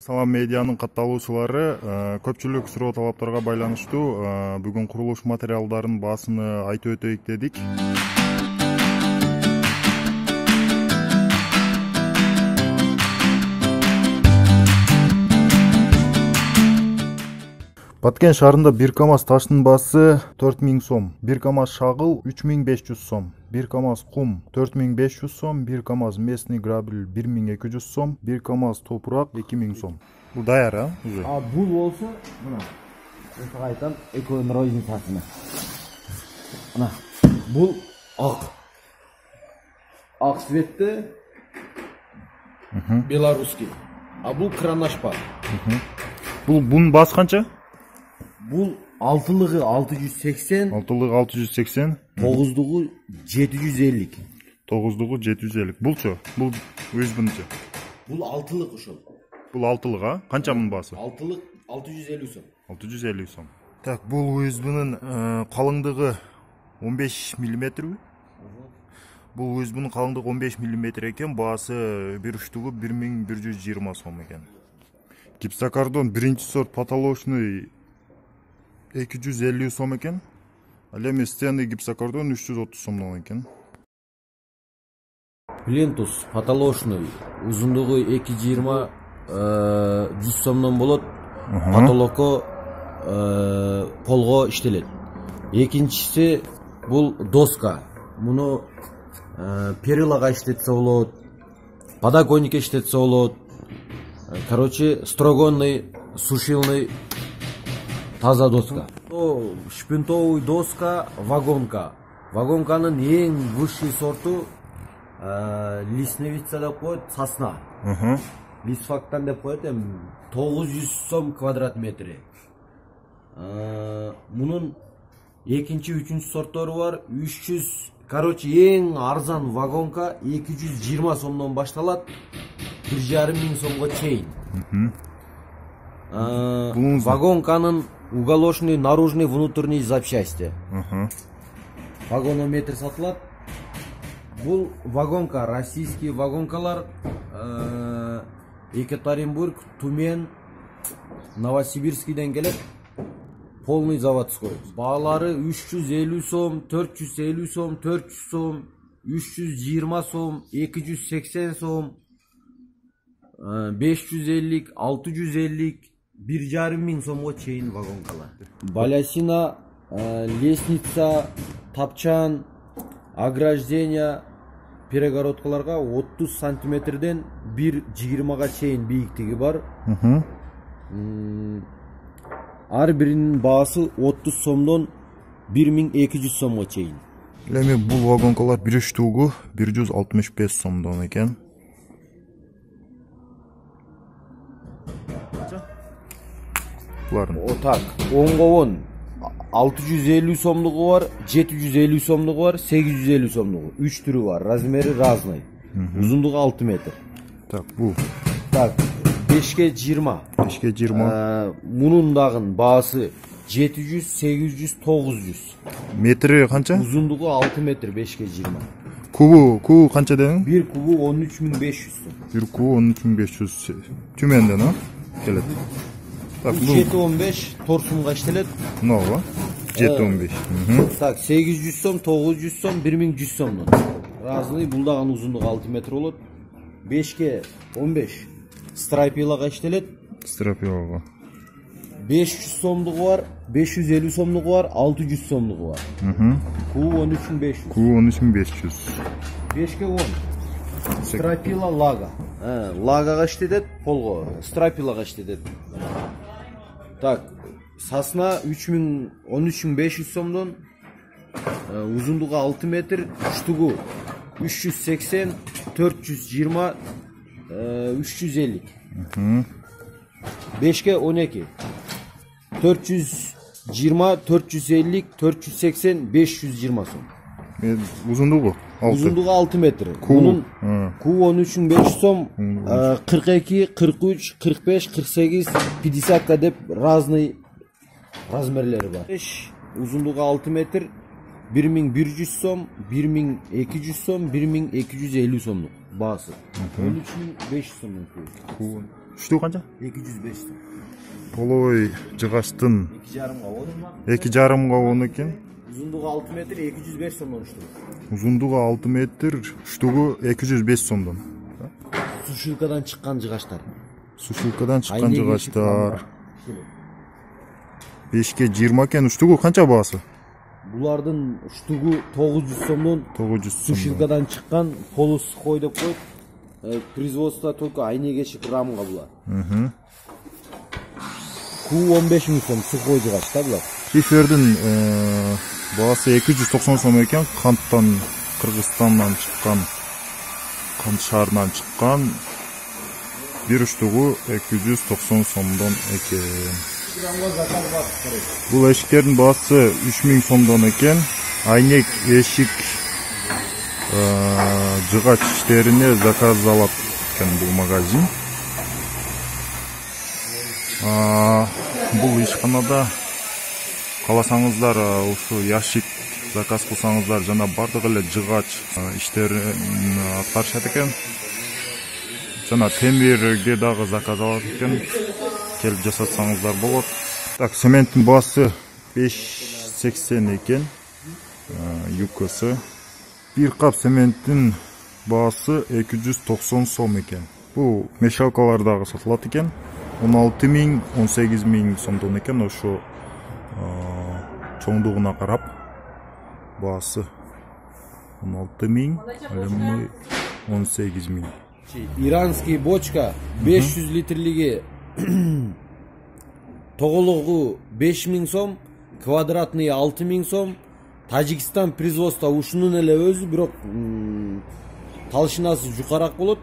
Салам медианын катталуучулары, көпчүлүк суроо талаптарга байланыштуу бүгүн курулуш материалдарынын баасыны айтып өтөйүк дедик. Баткен шаарында 1 КАМАЗ таштын баасы 4000 сом, 1 КАМАЗ шагыл 3500 сом, 1 КАМАЗ кум 4500 сом, 1 КАМАЗ местный грабель 1200 сом, 1 КАМАЗ топурак 2000 сом. Бул даяр, уже? Бул болсо, мына. Мен айтам, экөөнүн розницасына. Мына, бул ак цветте белорусский. А бул кранашпа. Бунун баасы канча? Бул алтылыгы 680, алтылыгы 680, 9-дугу 750. 9-дугу 750. Булчу? Бул USB-нчы. Бул алтылык ошол. Бул алтылык, а? Канча мунун баасы? Алтылык 650 сом. 650 сом. Так, бул USB-нын калыңдыгы 15 мм. Бул USB-нын калыңдыгы 15 мм экен, баасы бир уштугу 1120 сом экен. Гипсокартон биринчи сорт потолочный 250 сом экен. Ал эми стенный гипсокартон 330 сомдон экен. Плинтус потолочный узундугу 220 100 сомдон болот. Потолокко полго иштелет. Экинчиси бул доска. Муну перилага иштетсе болот, подоконникке иштетсе болот. Короче, строгонный, сушилный таза доска. Шпинтовый доска, вагонка. Вагонканын эң высший сорту лисневица деп коет, сосна. Лисфактан деп коет, 900 сом квадрат метри. Мунун экинчи, үчүнчү сорттору бар, 300. Короче, эң арзан вагонка 220 сомдон башталат, 1500 сомго чейин. Вагонканын уголочный, наружный, внутренний запчасти. Вагонометр сатылат. Бул вагонка, российский вагонкалар Екатеринбург, Тумен, Новосибирскийден келет. Полный заводской. Баалары 350 сом, 450 сом, 400 сом, 320 сом, 280 сом, 550, 650, 1500 сомго чейин вагонкалар. Балясина, лестница, тапчан, ограждение, перегородкаларга 30 сантиметрден 1,20га чейин бийиктиги бар. Ар биринин баасы 30 сомдон 1200 сомго чейин. Эми бул вагонкалар бир штугу 165 сомдон экен. Так, оңго 650 сомдугу бар, 750 сомдугу бар, 850 сомдугу. 3 түрү бар, размери разный. Узундугу 6 метр. Так, бул. Так, 5ке 20. 5ке 20. Мунун дагын баасы 700, 800, 900. Метри канча? Узундугу 6 метр, 5ке 20. Кубу канча дедің? Bir kubu 13500 сом. Bir kubu 13500 Tümenden ha? Келет. Так, бул 715 торсунга иштелет. Нова. 715. Так, 800 сом, 900 сом, 1100 сомдон. Разный, бул дагы узундугу 6 метр болот. 5ке 15 страйпилага иштелет. Страйпилага. 500 сомдугу бар, 550 сомдугу бар, 600 сомдугу бар. Кубу 13500. Кубу 13500. 5ке 10. Страйпила лага. Лагага иштетет, полго. Страйпилага иштетет. Так, сосна 13500 сомдон, узундугу 6 метр, штугу 380, 420, 350. 5ке 12. 420, 450, 480, 520 сом. Uzunluğu 6. Uzunluğu 6 metre. Bunun Q13'ün сом, 42, 43, 45, 48, 50 деп разный размерлери бар. Uzunluğu 6 метр, 1100 сом, 1200 сом, 1250 сомдук баасы. 13500 сомдон. Үштүгү канча? 205 сом. Половой жыгачтын 2,5-га болду. 2,5 болду экен. Узундугу 6 метр 205 сомдон уштугу. Узундугу 6 метр, үштүгү 205 сомдон. Сушилкадан чыккан жыгачтар. Сушилкадан чыккан жыгачтар. 5ке 20 экен. Үштүгү канча баасы? Булардын уштугу 900 сомдон. 900 сом. Сушилкадан чыккан полусухой деп коет. Производство только айнегеши граммга булар. Ку 15 000 сом сухой жыгач да булар. Шифердин баасы 290 сом экен. Канттан, Кыргызстандан чыккан, Кант шаарынан чыккан. Bir uçtuğu 290 somdan eken. Бұл eşiklerin bası 3000 somdan eken. Aynek eşik жыгач işlerine zakaz alat eken bu magazin. Бұл ишканада каласаңыздар ушу ящик заказ кылсаңыздар жана бардык эле жыгач иштерин аткарышат экен. Жана темирге дагы заказ алат экен. Келип жасатсаңыздар болот. Так, цементтин баасы 580 экен. Юкасы. Bir kap sementin baası 290 som eкен. Bu mешалкалардагы сатылат экен. 16 000, 18 000 сомдон экен. Ошо чоңдугуна карап баасы 16 000, 18 000. Иранский бочка 500 литрлиги тогологу 5000 сом, квадратный 6000 сом. Тажикстан производство ушунун эле өзү, бирок талшынасы жукараак болот,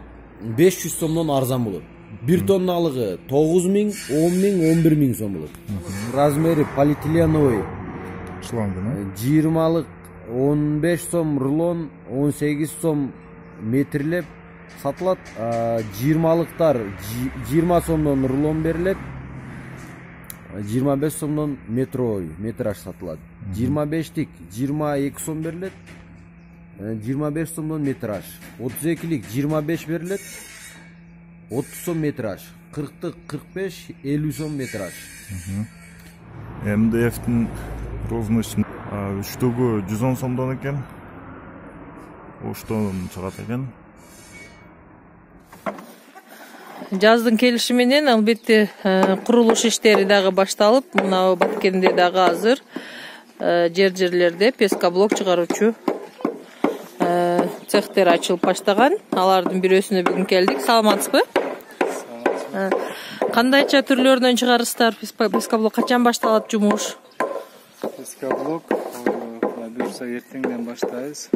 500 сомдон арзан болот. 1 тонналыгы 9000, 10000, 11000 сом болот. Размери полиэтиленовый Шлангы, 20лык 15 сом рулон, 18 сом метрлеп сатылат. 20лыктар 20 сомдон рулон берилет. 25 сомдон метраж сатылат. 25-тик 22 сом берилет. 25 сомдон метраж. 32-лик 25 берилет. 30 сом метраж. 40-тык 45, 50 сом метраж. МДФтин рознысын үштүгү 110 сомдон экен. Оштон чыгат экен. Жаздын келиши менен албетте курулуш иштери дагы башталып, мына Баткенде дагы азыр жерлерде пескоблок чыгаруучу цехтер ачылып баштаган. Алардын бирөөсүнө бүгүн келдик. Саламатсызбы? Кандайча түрлөрүнөн чыгарысыздар? Пескоблок качан башталат жумуш? Пескоблок буюрса эртеңден баштайбыз.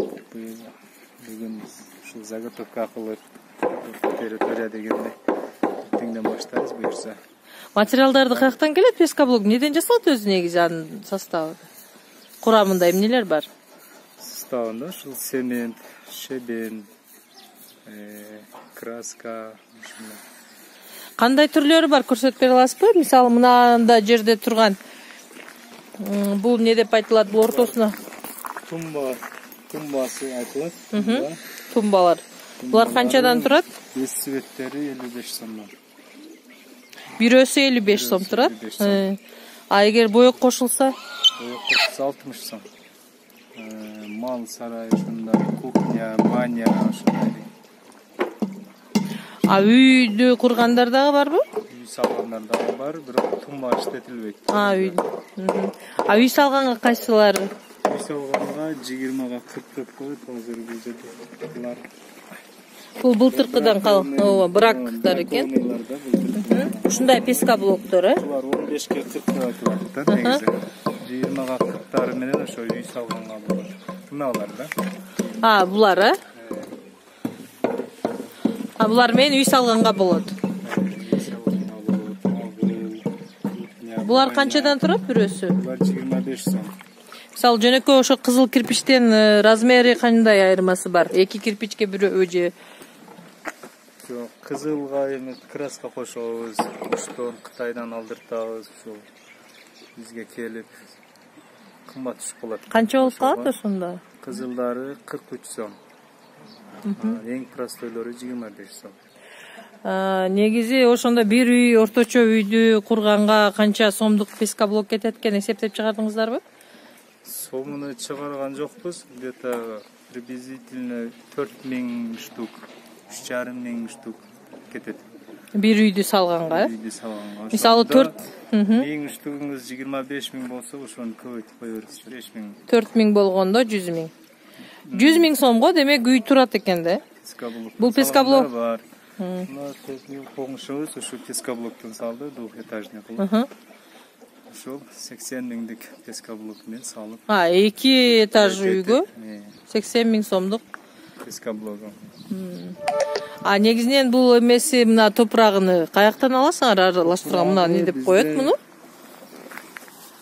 Бүгүн ушул заготовка кылып территория дегенде эртеңден баштайбыз буюрса. Материалдарды каяктан келет? Пескоблок неден жасалат өзү негизи анын составы? Курамында эмнелер бар? Составында ушул цемент, шебен, краска. Кандай түрлөрү бар, көрсөтүп бере аласызбы? Мисалы мынанда жерде турган бул не деп айтылат? Бул ортосуна Тумбасы айтылат. тумбалар. Булар канчадан турат? Бес цветтери 55 сомдон. Бирөөсү 55 сом турат. А эгер боек кошулса? Боек кошулса 60 сом. Мал сарайында, кухня, баня, ошондой. А үйдү кургандар дагы барбы? Үй салгандар дагы бар, бирок тумба иштетилбейт. Үй. А үй салганга кайсылары? Үй салганга 20га 40 деп коет азыркы жерде. Бул былтыркыдан брактар экен. Ушундай пескоблоктор, Булар 15ге 40 деп айтылат да негизи. 20га 40тары менен ошо үй салганга болот. Мыналар да. Булар, булар менен үй салганга болот. Булар канчадан турат бирөөсү? Булар 25 сом. Мисалы жөнөкөй ошо кызыл кирпичтен размери кандай айырмасы бар? Эки кирпичке бирөө же? Жок, кызылга эми краска кошобуз. Оштон Кытайдан алдыртабыз, ушул бизге келип кымбат түшүп калат. Канча болуп калат ошондо? Кызылдары 43 сом. Эң простойлору 25 сом. Негизи ошондо бир үй, орточо үйдү курганга канча сомдук пескоблок кетет экен эсептеп чыгардыңыздарбы? Сомуну чыгарган жокпуз. Где-то приблизительно 4000 штук, 3500 штук кетет. Бир үйдү салганга, Үйдү салганга. Мисалы 1000 штугуңуз 25000 болсо, ошону көбөйтүп кое бересиз. 5000. 4000 болгондо 100 000. 100 000 сомго демек үй турат экен да? Бул пескоблок бар. Мына коңшубуз ушу пескоблоктон салды, двухэтажный кылып. Ошол 80 миңдик пескоблок менен салып. 2 этаж үйгө 80 000 сомдук пескоблогу. Негизинен бул эмеси мына топурагын каяктан аласыңар? Аралаштырган мына не деп коет муну?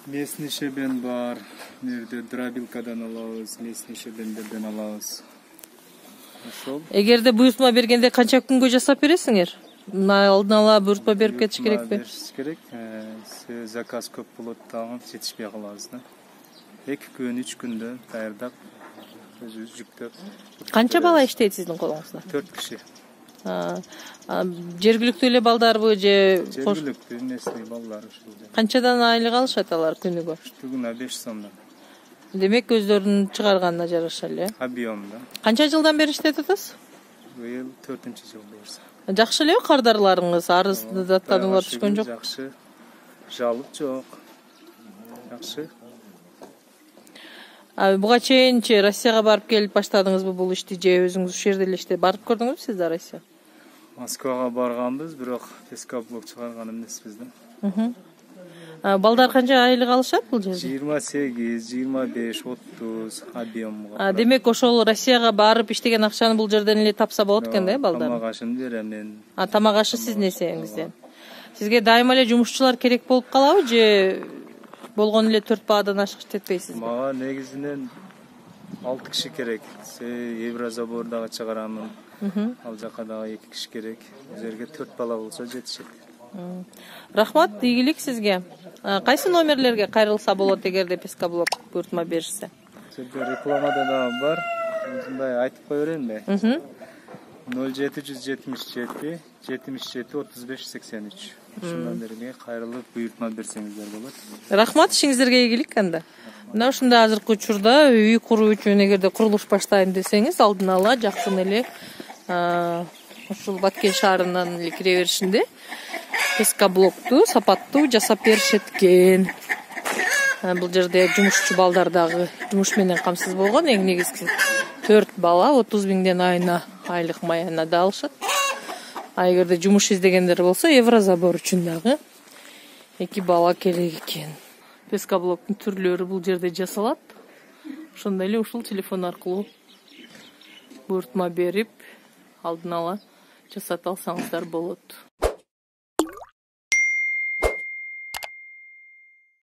Местный шебен бар. Нерде дробилкадан алабыз, местный шебендерден алабыз. Ошол. Эгерде буйртма бергенде канча күнгө жасап бересиңер? Мына алдын ала буйртма берип кетиш керекпи? Керек. Заказ көп болот дагы жетишпей калабыз да. 2 күн, 3 күндө даярдап, өзүбүз жүктөп. Канча бала иштейт сиздин колуңузда? 4 киши. Жергиликтүү эле балдарбы же Жергиликтүү местный балдар ушул. Канчадан айлык алышат алар күнүгө? Штугуна 5 сомдон. Демек өздөрүнүн чыгарганына жараша эле. Объемда. Канча жылдан бери иштеп атасыз? Быйыл 4-жыл болса. Жакшы эле кардарларыңыз, арыз даттануулар түшкөн жок? Жакшы. Жалып жок. Жакшы. Буга чейинчи Россияга барып келип баштадыңызбы бул ишти же өзүңүз ушул жерде эле иштеп барып көрдүңүзбү сиз да Россия? Москвага барганбыз, бирок пескоблок чыгарган эмеспиз да. Балдар канча айлык алышат бул жерде? 28, 25, 30 объемга. Демек ошол Россияга барып иштеген акчаны бул жерден эле тапса болот экен да балдар? Тамак ашын берем мен. Тамак ашы сиздин эсебиңизден. Сизге дайыма эле жумушчулар керек болуп калабы же болгон эле 4 баадан ашык иштетпейсизби? Мага негизинен 6 киши керек. Еврозабордагы чыгарамын. Ал жака дагы 2 киши керек. Бул жерге 4 бала болсо жетишет. Рахмат, ийгилик сизге. Кайсы номерлерге кайрылса болот эгерде пескоблок буйртма беришсе? Рекламада да бар. Ушундай айтып кое берейинби? 0777 77 35 83. Ушул номерге кайрылып буйртма берсеңиздер болот. Рахмат, ишиңиздерге ийгилик анда. Мына ушундай азыркы учурда үй куруу үчүн эгерде курулуш баштайм десеңиз, алдын ала жакын эле ушул Баткен шаарынан эле кире беришинде пескоблокту сапаттуу жасап беришет экен. Бул жерде жумушчу балдар дагы жумуш менен камсыз болгон, эң негизгиси 4 бала 30 000ден айына айлык маянада алышат. Эгерде жумуш издегендер болсо, Еврозабор үчүн дагы 2 бала керек экен. Пескоблоктун түрлөрү бул жерде жасалат. Ошондой эле ушул телефон аркылуу буйртма берип, алдын ала жасата алсаңыздар болот.